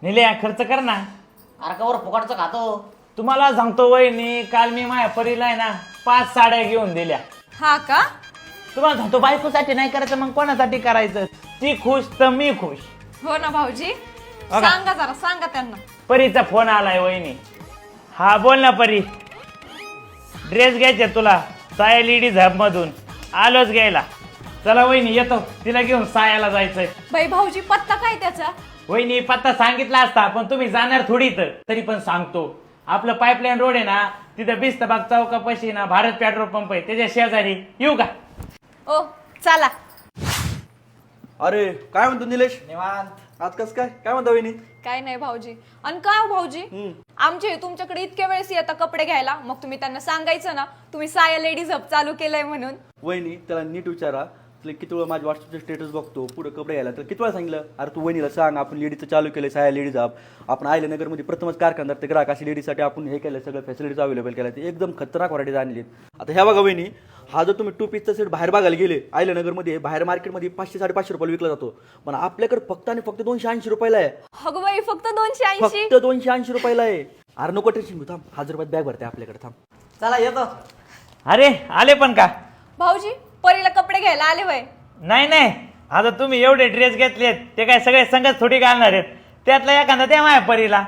निल्या खर्च कर ना. अरे कवर फुकटचं खातो. तुम्हाला सांगतो वहिनी, काल मी माझ्या परीला आहे ना 5 साड्या घेऊन दिल्या. हा का? तुम्हाला सांगतो बायकोसाठी नाही करायचं मग कोणासाठी करायचं. ती खुश तर मी खुश. हो ना भाऊजी, बघा. सांगा जरा, सांगा त्यांना. परीचा फोन आलाय वहिनी. हा बोल ना परी. ड्रेस घ्यायचे तुला साया लेडीज हब मधून. आलोच घ्यायला. चला वहिनी येतो, तिला घेऊन सायाला जायचंय. बाई भाऊजी, पत्ता काय त्याचा? वहिनी पत्ता सांगितला असता पण तुम्ही जाणार थोडी तर. तरी पण सांगतो, आपलं पाईपलाईन रोड आहे ना, तिथं बिस्तबाग चौकापाशी ना भारत पेट्रोल पंप आहे, त्याच्या शेजारी. येऊ का? ओ चला. अरे काय म्हणतो निलेश? निवांत. आज कस काय म्हणतो वहिनी? काय नाही भाऊजी. आणि काय हो भाऊजी, आमचे तुमच्याकडे इतक्या वेळेस येतात कपडे घ्यायला, मग तुम्ही त्यांना सांगायचं ना तुम्ही साया लेडीज हब चालू केलंय म्हणून. वहिनी त्याला नीट विचारा. तुला किती वेळा माझ्या व्हॉट्सअपचे स्टेटस बघतो, पुढे कपडे घ्यायला तर किती वेळा सांगितलं? अरे तू वहिनीला सांग आपण लेडीचं चालू केलंय साया लेडीज हब. आपण आयल्यानगरमध्ये प्रथमच कारखानदार ते ग्राहक अशी लेडीजसाठी आपण हे केलं, सगळं फॅसिलिटीज अवेलेबल केल्या. ते एकदम खतरनाक व्हरायटीज आणली. आता ह्या बघा वहिनी, हा जर तुम्ही 2 पीसचा सेट बाहेर बघायला गेले आयल्यानगरमध्ये, बाहेर मार्केटमध्ये 500-550 रुपयाला विकला जातो, पण आपल्याकडे फक्त आणि फक्त 280 रुपयाला आहे. अगं बाई, फक्त 280? फक्त 280 रुपयाला आहे. अरे नको टेन्शन घेऊ, थांब 1000 रुपयात बॅग भरते आपल्याकडे. थांब. चला येतो. अरे आले पण का? भाऊजी, परीला कपडे घ्यायला आले वय? नाही आता तुम्ही एवढे ड्रेस घेतलेत ते काय सगळे संगच थोडी घालणार आहेत. त्यातला एखादा द्या माझ्या परीला.